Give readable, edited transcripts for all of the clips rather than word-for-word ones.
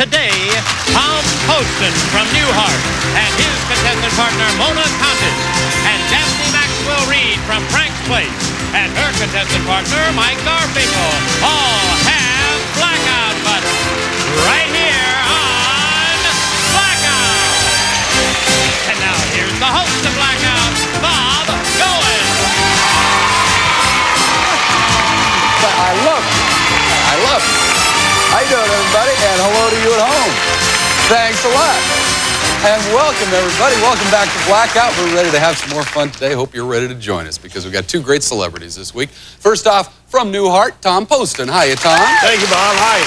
Today, Tom Poston from Newhart and his contestant partner Mona Contis, and Daphne Maxwell-Reid from Frank's Place and her contestant partner Mike Garfinkel all have Blackout buttons right here on Blackout. And now here's the host of Blackout, Bob Goen. I love it. How you doing, everybody? And hello to you at home. Thanks a lot. And welcome, everybody. Welcome back to Blackout. We're ready to have some more fun today. Hope you're ready to join us because we've got two great celebrities this week. First off, from Newhart, Tom Poston. Hiya, Tom. Thank you, Bob. Hi.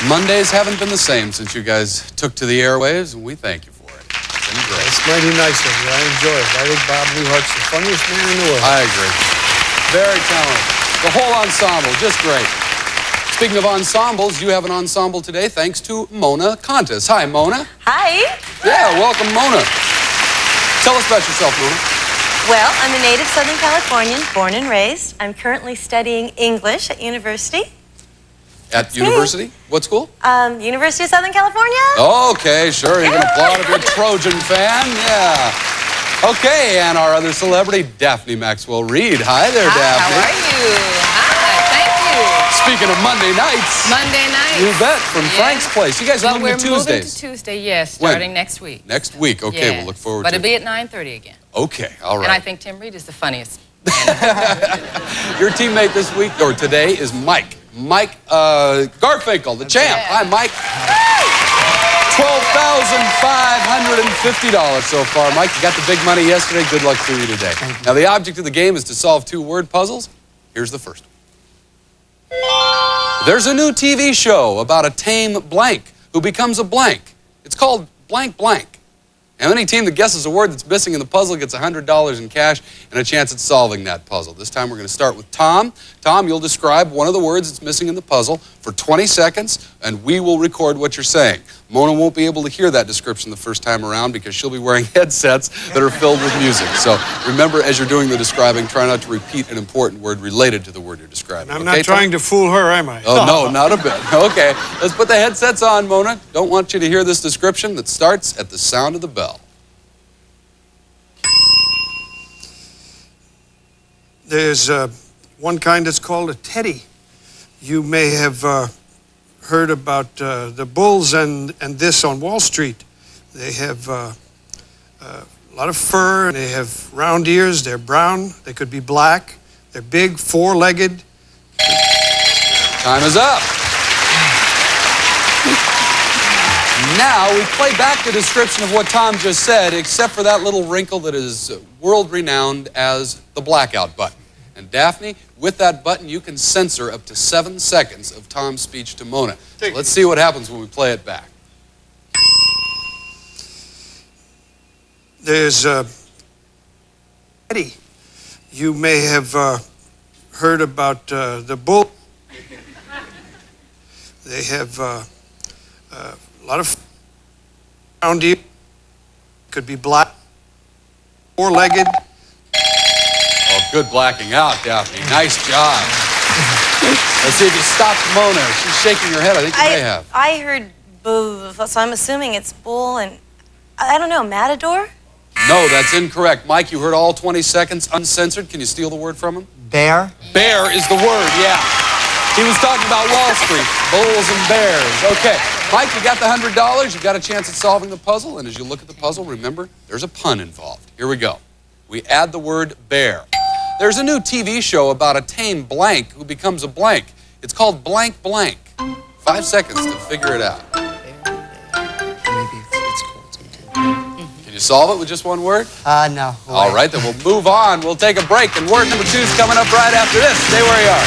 Mondays haven't been the same since you guys took to the airwaves, and we thank you for it. It's been great. It's mighty nice of you. I enjoy it. I think Bob Newhart's the funniest man in the world. I agree. Very talented. The whole ensemble, just great. Speaking of ensembles, you have an ensemble today thanks to Mona Contis. Hi, Mona. Hi. Yeah, welcome, Mona. Tell us about yourself, Mona. Well, I'm a native Southern Californian, born and raised. I'm currently studying English at university. At university? What school? University of Southern California. Okay, sure. You can applaud if you're a Trojan fan. Yeah. Okay, and our other celebrity, Daphne Maxwell-Reid. Hi there, Hi, Daphne. how are you? Hi, thank you. Speaking of Monday nights. Monday nights. You bet, from Frank's Place. You guys are moving to We're moving Tuesdays. to Tuesday, yes, When? starting next week. Next week. Okay, Yes. we'll look forward but to it. it'll be at 9:30 again. Okay, all right. And I think Tim Reed is the funniest. Your teammate this week, or today, is Mike. Mike Garfinkel, the champ. Hi, Mike. $12,550 so far. Mike, you got the big money yesterday. Good luck to you today. Now, the object of the game is to solve two-word puzzles. Here's the first one. There's a new TV show about a tame blank who becomes a blank. It's called Blank Blank. And any team that guesses a word that's missing in the puzzle gets $100 in cash and a chance at solving that puzzle. This time we're going to start with Tom. Tom, you'll describe one of the words that's missing in the puzzle for 20 seconds, and we will record what you're saying. Mona won't be able to hear that description the first time around because she'll be wearing headsets that are filled with music. So remember, as you're doing the describing, try not to repeat an important word related to the word you're describing. I'm not trying to fool her, am I? Oh, no, not a bit. Okay, let's put the headsets on, Mona. Don't want you to hear this description that starts at the sound of the bell. There's one kind that's called a teddy. You may have heard about the bulls and this on Wall Street. They have a lot of fur, and they have round ears. They're brown. They could be black. They're big, four-legged. Time is up. Now, we play back the description of what Tom just said, except for that little wrinkle that is world-renowned as the blackout button. And Daphne, with that button, you can censor up to 7 seconds of Tom's speech to Mona. So let's see what happens when we play it back. There's a teddy. You may have heard about the bull. They have a lot of round ears. Could be black, four-legged. Oh, good blacking out, Daphne. Nice job. Let's see if you stopped Mona. She's shaking her head. I think you may have. I heard bull, so I'm assuming it's bull and, I don't know, matador? No, that's incorrect. Mike, you heard all 20 seconds uncensored. Can you steal the word from him? Bear? Bear is the word, yeah. He was talking about Wall Street, bulls and bears. Okay, Mike, you got the $100. You got a chance at solving the puzzle. And as you look at the puzzle, remember, there's a pun involved. Here we go. We add the word bear. There's a new TV show about a tame blank who becomes a blank. It's called Blank Blank. 5 seconds to figure it out. Maybe it's called something. Can you solve it with just one word? No. All right, then we'll move on. We'll take a break, and word number 2 is coming up right after this. Stay where you are.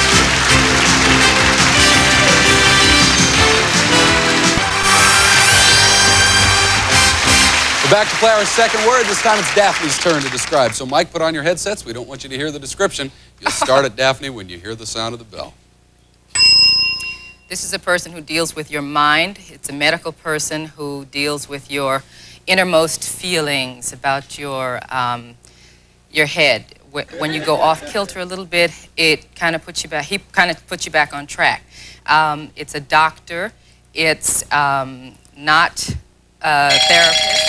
We're back to play our second word. This time it's Daphne's turn to describe. So, Mike, put on your headsets. We don't want you to hear the description. You'll start at Daphne when you hear the sound of the bell. This is a person who deals with your mind. It's a medical person who deals with your innermost feelings about your head. when you go off kilter a little bit, it kind of puts you back. He kind of puts you back on track. It's a doctor. It's not a therapist.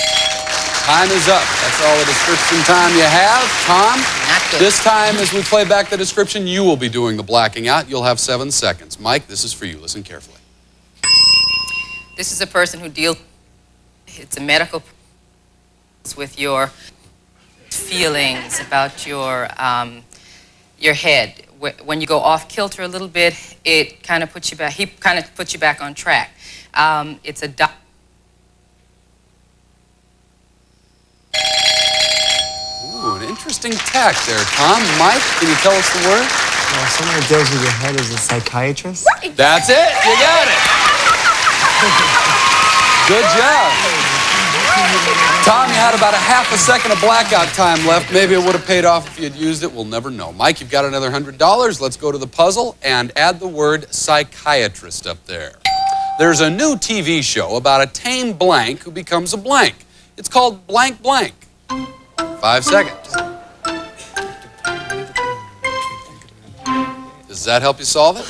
Time is up. That's all the description time you have. Tom, Not good. this time as we play back the description, you will be doing the blacking out. You'll have 7 seconds. Mike, this is for you. Listen carefully. This is a person who deals. It's a medical with your feelings about your head. When you go off kilter a little bit, it kind of puts you back. He kind of puts you back on track. It's a doctor. Ooh, an interesting tack there, Tom. Mike, can you tell us the word? Someone who deals with your head is a psychiatrist. That's it. You got it. Good job. Tom, you had about a half a second of blackout time left. Maybe it would have paid off if you had used it. We'll never know. Mike, you've got another $100. Let's go to the puzzle and add the word psychiatrist up there. There's a new TV show about a tame blank who becomes a blank. It's called Blank Blank. 5 seconds. Does that help you solve it?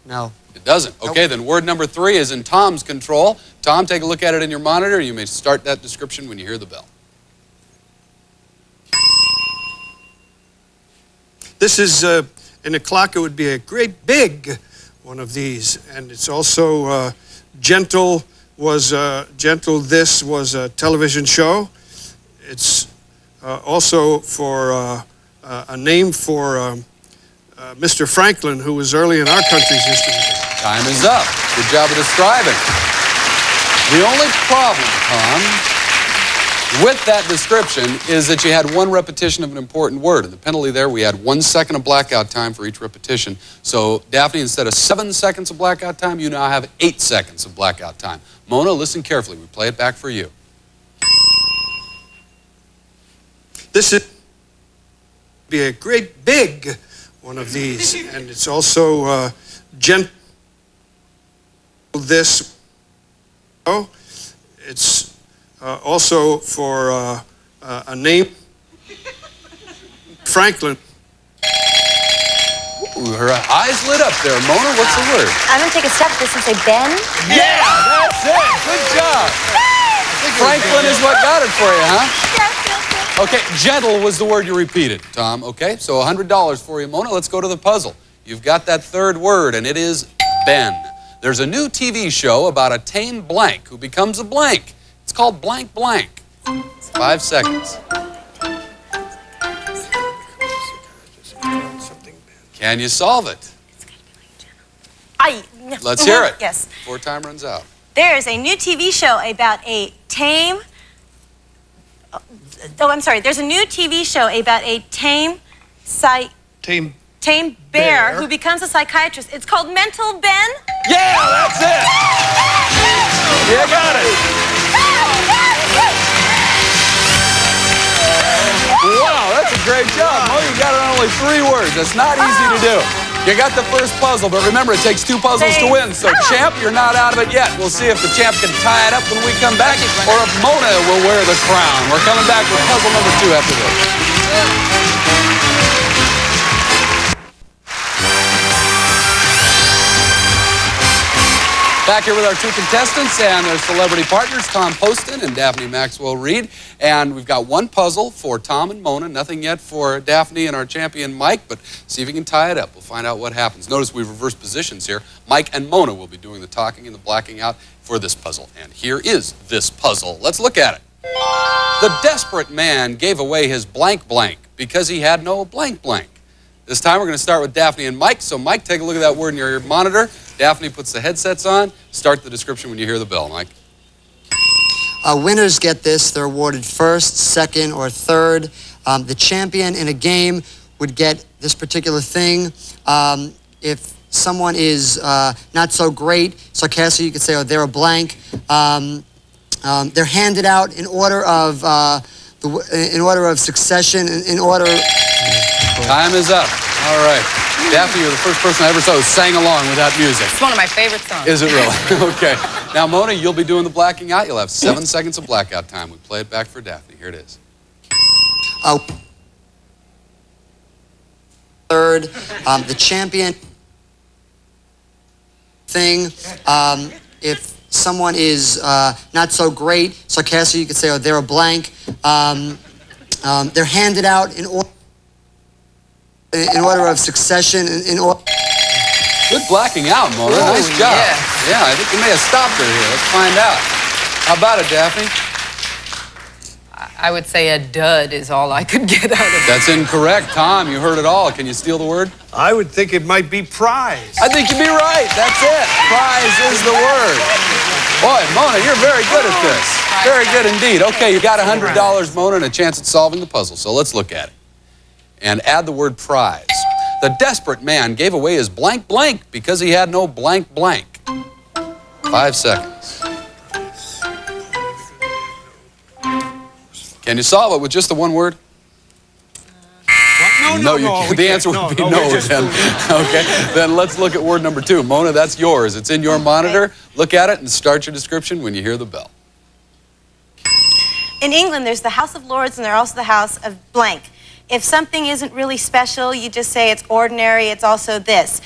No. It doesn't. Okay, then word number 3 is in Tom's control. Tom, take a look at it in your monitor. You may start that description when you hear the bell. This is, in a clock, it would be a great big one of these. And it's also Gentle was, Gentle This was a television show. It's also for a name for Mr. Franklin, who was early in our country's history. Time is up. Good job of describing. The only problem, Tom, with that description is that you had one repetition of an important word. And the penalty there, we had 1 second of blackout time for each repetition. So, Daphne, instead of 7 seconds of blackout time, you now have 8 seconds of blackout time. Mona, listen carefully. We play it back for you. This is be a great big one of these, and it's also Gentle This. Oh, it's also for a name Franklin. Ooh, her eyes lit up there. Mona, what's the word? I'm going to take a step at this and say Ben. Yeah, that's it. Good job. Franklin is what got it for you, huh? Yes. Okay, gentle was the word you repeated, Tom. Okay, so $100 for you, Mona. Let's go to the puzzle. You've got that third word, and it is Ben. There's a new TV show about a tame blank who becomes a blank. It's called Blank Blank. 5 seconds. Can you solve it? Let's hear it. Yes. Before time runs out. There's a new TV show about a tame... Oh, I'm sorry. There's a new TV show about a tame bear who becomes a psychiatrist. It's called Mental Ben. Yeah, that's it. You got it. Wow, that's a great job. Oh, you got it on only 3 words. That's not easy to do. You got the first puzzle, but remember, it takes 2 puzzles to win. So, champ, you're not out of it yet. We'll see if the champ can tie it up when we come back, or if Mona will wear the crown. We're coming back with puzzle number 2 after this. Back here with our 2 contestants and their celebrity partners, Tom Poston and Daphne Maxwell-Reid. And we've got 1 puzzle for Tom and Mona, nothing yet for Daphne and our champion Mike, but see if you can tie it up. We'll find out what happens. Notice we've reversed positions here. Mike and Mona will be doing the talking and the blacking out for this puzzle. And here is this puzzle. Let's look at it. The desperate man gave away his blank blank because he had no blank blank. This time we're going to start with Daphne and Mike. So Mike, take a look at that word in your monitor. Daphne puts the headsets on. Start the description when you hear the bell, Mike. Winners get this. They're awarded first, second, or third. The champion in a game would get this particular thing. If someone is not so great, sarcastic, you could say, oh, they're a blank. They're handed out in order of succession. In order. Time is up. All right. Daphne, you're the first person I ever saw who sang along with that music. It's one of my favorite songs. Is it really? Okay. Now, Mona, you'll be doing the blacking out. You'll have 7 seconds of blackout time. We play it back for Daphne. Here it is. third. The champion thing, if someone is not so great, sarcastic, you could say, oh, they're a blank. They're handed out in order of succession. Good blacking out, Mona. Nice job. Yeah, I think you may have stopped her here. Let's find out. How about it, Daphne? I would say a dud is all I could get out of it. That's incorrect. Tom, you heard it all. Can you steal the word? I would think it might be prize. I think you'd be right. That's it. Prize is the word. Boy, Mona, you're very good at this. Very good indeed. Okay, you got $100, Mona, and a chance at solving the puzzle. So let's look at it. And add the word prize. The desperate man gave away his blank blank because he had no blank blank. 5 seconds. Can you solve it with just the one word? No, the answer would be no then. Okay, then let's look at word number 2. Mona, that's yours. It's in your monitor. Look at it and start your description when you hear the bell. In England, there's the House of Lords and there's also the House of blank. If something isn't really special, you just say it's ordinary. It's also this.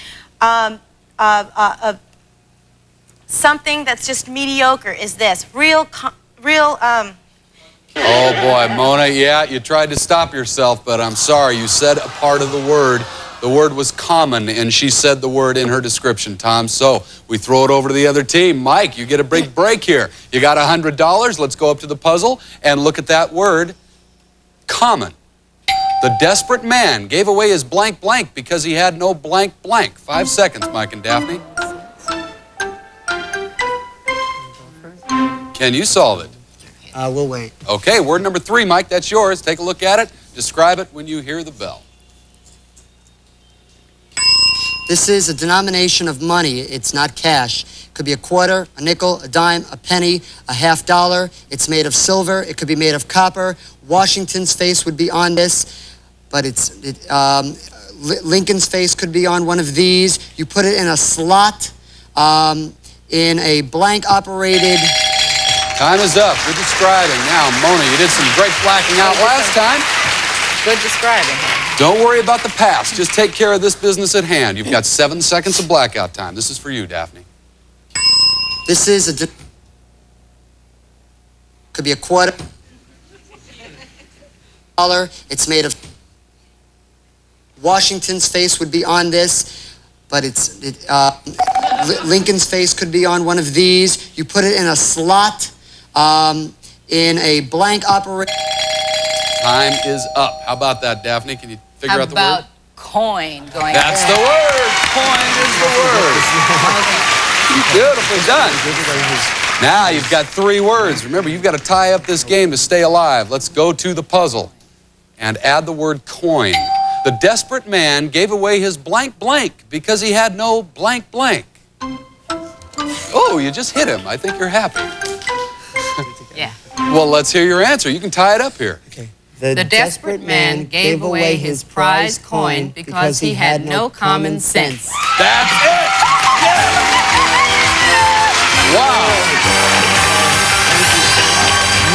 Something that's just mediocre is this. Oh boy, Mona, yeah, you tried to stop yourself, but I'm sorry, you said a part of the word. The word was common, and she said the word in her description, Tom. So we throw it over to the other team. Mike, you get a big break here. You got $100. Let's go up to the puzzle and look at that word, common. The desperate man gave away his blank blank because he had no blank blank. 5 seconds, Mike and Daphne. Can you solve it? We'll wait. Okay, word number 3, Mike, that's yours. Take a look at it. Describe it when you hear the bell. This is a denomination of money. It's not cash. It could be a quarter, a nickel, a dime, a penny, a $50. It's made of silver. It could be made of copper. Washington's face would be on this, but Lincoln's face could be on one of these. You put it in a slot, in a blank operated. Time is up. Good describing. Now, Mona, you did some great blacking out last time. Good describing. Don't worry about the past. Just take care of this business at hand. You've got 7 seconds of blackout time. This is for you, Daphne. This is could be a quarter. It's made of. Washington's face would be on this, but Lincoln's face could be on one of these. You put it in a slot, in a blank operator. Time is up. How about that, Daphne? Can you figure out the word? How about coin going That's there? the word. Coin is the word. Beautifully done. Now you've got 3 words. Remember, you've got to tie up this game to stay alive. Let's go to the puzzle and add the word coin. The desperate man gave away his blank blank because he had no blank blank. Oh, you just hit him. I think you're happy. Yeah. Well, let's hear your answer. You can tie it up here. Okay. The desperate man gave away his prize coin because he had no common sense. That's it! Yeah! Wow!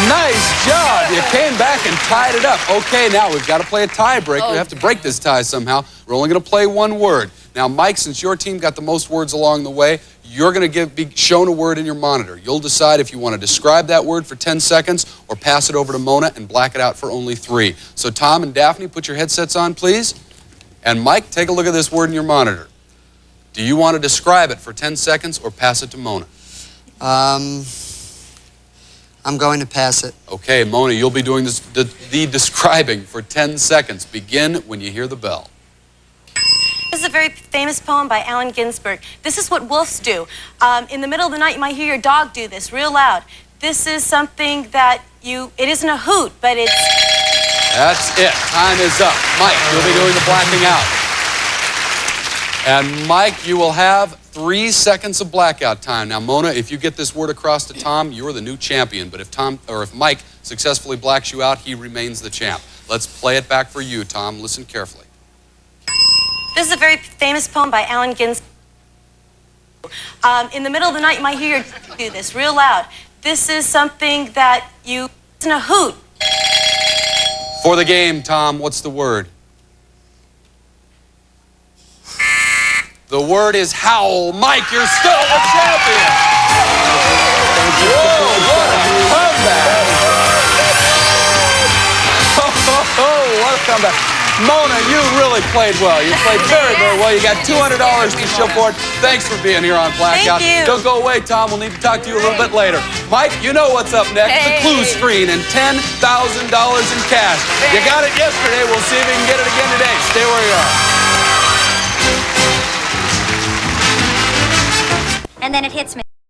Nice job! You came back and tied it up. Okay, now we've got to play a tiebreaker. We have to break this tie somehow. We're only going to play 1 word. Now, Mike, since your team got the most words along the way, you're going to be shown a word in your monitor. You'll decide if you want to describe that word for 10 seconds or pass it over to Mona and black it out for only 3. So Tom and Daphne, put your headsets on, please. And Mike, take a look at this word in your monitor. Do you want to describe it for 10 seconds or pass it to Mona? I'm going to pass it. Okay, Mona, you'll be doing the describing for 10 seconds. Begin when you hear the bell. This is a very famous poem by Allen Ginsberg. This is what wolves do. In the middle of the night, you might hear your dog do this real loud. This is something that it isn't a hoot, but it's... That's it. Time is up. Mike, you'll be doing the blacking out. And Mike, you will have 3 seconds of blackout time. Now, Mona, if you get this word across to Tom, you're the new champion. But if Mike successfully blacks you out, he remains the champ. Let's play it back for you, Tom. Listen carefully. This is a very famous poem by Allen Ginsberg. In the middle of the night, you might hear your dog do this real loud. This is something that isn't a hoot. For the game, Tom, what's the word? The word is howl. Mike, you're still the champion. Whoa, what a comeback. What a comeback. Mona, you really played well. You played very, very well. You got $200 to show for it. Thanks for being here on Blackout. Thank you. Don't go away, Tom. We'll need to talk to you a little bit later. Mike, you know what's up next. The clue screen and $10,000 in cash. You got it yesterday. We'll see if you can get it again today. Stay where you are. And then it hits me.